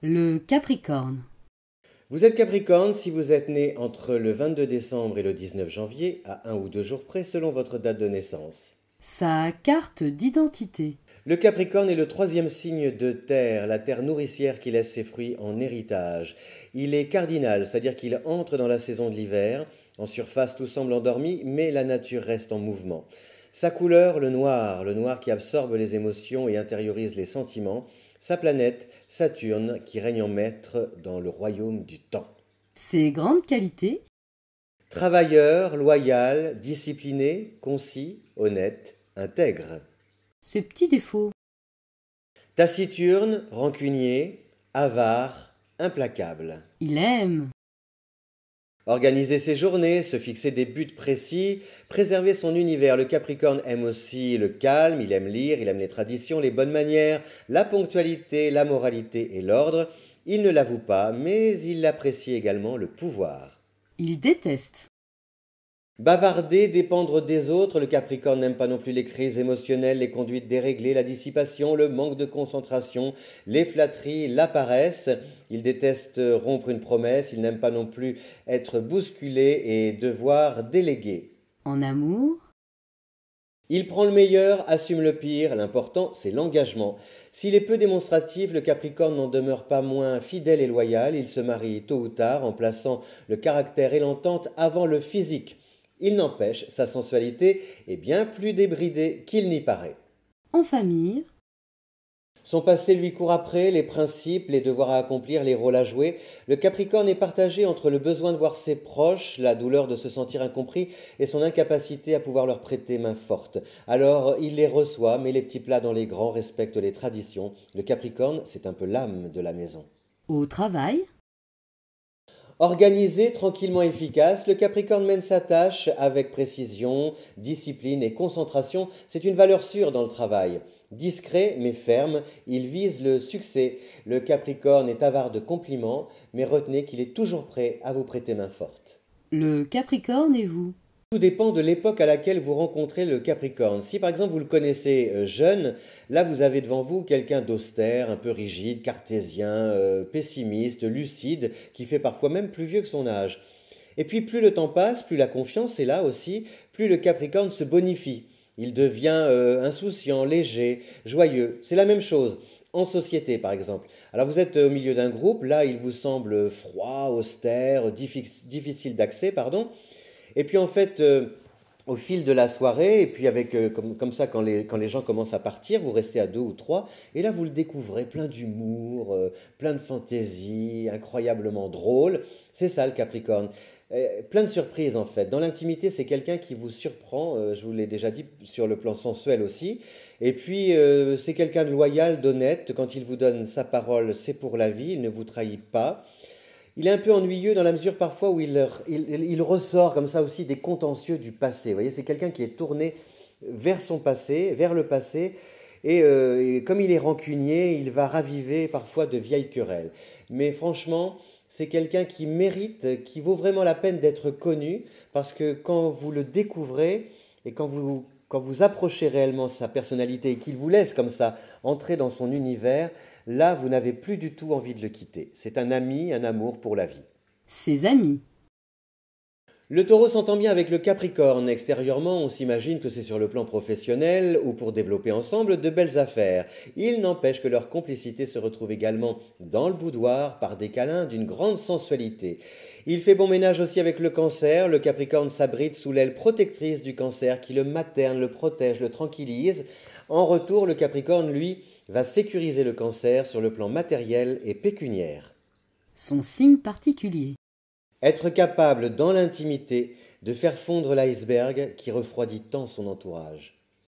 Le Capricorne. Vous êtes Capricorne si vous êtes né entre le 22 décembre et le 19 janvier, à 1 ou 2 jours près selon votre date de naissance. Sa carte d'identité. Le Capricorne est le troisième signe de terre, la terre nourricière qui laisse ses fruits en héritage. Il est cardinal, c'est-à-dire qu'il entre dans la saison de l'hiver. En surface, tout semble endormi, mais la nature reste en mouvement. Sa couleur, le noir qui absorbe les émotions et intériorise les sentiments. Sa planète, Saturne, qui règne en maître dans le royaume du temps. Ses grandes qualités. Travailleur, loyal, discipliné, concis, honnête, intègre. Ses petits défauts. Taciturne, rancunier, avare, implacable. Il aime. Organiser ses journées, se fixer des buts précis, préserver son univers. Le Capricorne aime aussi le calme, il aime lire, il aime les traditions, les bonnes manières, la ponctualité, la moralité et l'ordre. Il ne l'avoue pas, mais il apprécie également le pouvoir. Il déteste. Bavarder, dépendre des autres, le Capricorne n'aime pas non plus les crises émotionnelles, les conduites déréglées, la dissipation, le manque de concentration, les flatteries, la paresse. Il déteste rompre une promesse, il n'aime pas non plus être bousculé et devoir déléguer. En amour. Il prend le meilleur, assume le pire, l'important c'est l'engagement. S'il est peu démonstratif, le Capricorne n'en demeure pas moins fidèle et loyal, il se marie tôt ou tard en plaçant le caractère et l'entente avant le physique. Il n'empêche, sa sensualité est bien plus débridée qu'il n'y paraît. En famille. Son passé lui court après, les principes, les devoirs à accomplir, les rôles à jouer. Le Capricorne est partagé entre le besoin de voir ses proches, la douleur de se sentir incompris et son incapacité à pouvoir leur prêter main forte. Alors il les reçoit, met les petits plats dans les grands, respecte les traditions. Le Capricorne, c'est un peu l'âme de la maison. Au travail. Organisé, tranquillement efficace, le Capricorne mène sa tâche avec précision, discipline et concentration. C'est une valeur sûre dans le travail. Discret mais ferme, il vise le succès. Le Capricorne est avare de compliments, mais retenez qu'il est toujours prêt à vous prêter main forte. Le Capricorne et vous. Tout dépend de l'époque à laquelle vous rencontrez le Capricorne. Si par exemple vous le connaissez jeune, là vous avez devant vous quelqu'un d'austère, un peu rigide, cartésien, pessimiste, lucide, qui fait parfois même plus vieux que son âge. Et puis plus le temps passe, plus la confiance est là aussi, plus le Capricorne se bonifie. Il devient insouciant, léger, joyeux. C'est la même chose en société par exemple. Alors vous êtes au milieu d'un groupe, là il vous semble froid, austère, difficile d'accès, pardon. Et puis en fait, au fil de la soirée, et puis avec comme ça, quand les gens commencent à partir, vous restez à 2 ou 3, et là vous le découvrez plein d'humour, plein de fantaisie, incroyablement drôle. C'est ça le Capricorne. Plein de surprises en fait. Dans l'intimité, c'est quelqu'un qui vous surprend, je vous l'ai déjà dit, sur le plan sensuel aussi. Et puis, c'est quelqu'un de loyal, d'honnête. Quand il vous donne sa parole, c'est pour la vie, il ne vous trahit pas. Il est un peu ennuyeux dans la mesure parfois où il ressort comme ça aussi des contentieux du passé. Vous voyez, c'est quelqu'un qui est tourné vers son passé, vers le passé, et comme il est rancunier, il va raviver parfois de vieilles querelles. Mais franchement, c'est quelqu'un qui mérite, qui vaut vraiment la peine d'être connu, parce que quand vous le découvrez et quand vous approchez réellement sa personnalité et qu'il vous laisse comme ça entrer dans son univers, là, vous n'avez plus du tout envie de le quitter. C'est un ami, un amour pour la vie. Ses amis. Le Taureau s'entend bien avec le Capricorne. Extérieurement, on s'imagine que c'est sur le plan professionnel ou pour développer ensemble de belles affaires. Il n'empêche que leur complicité se retrouve également dans le boudoir par des câlins d'une grande sensualité. Il fait bon ménage aussi avec le Cancer. Le Capricorne s'abrite sous l'aile protectrice du Cancer qui le materne, le protège, le tranquillise. En retour, le Capricorne, lui, va sécuriser le Cancer sur le plan matériel et pécuniaire. Son signe particulier. Être capable, dans l'intimité, de faire fondre l'iceberg qui refroidit tant son entourage.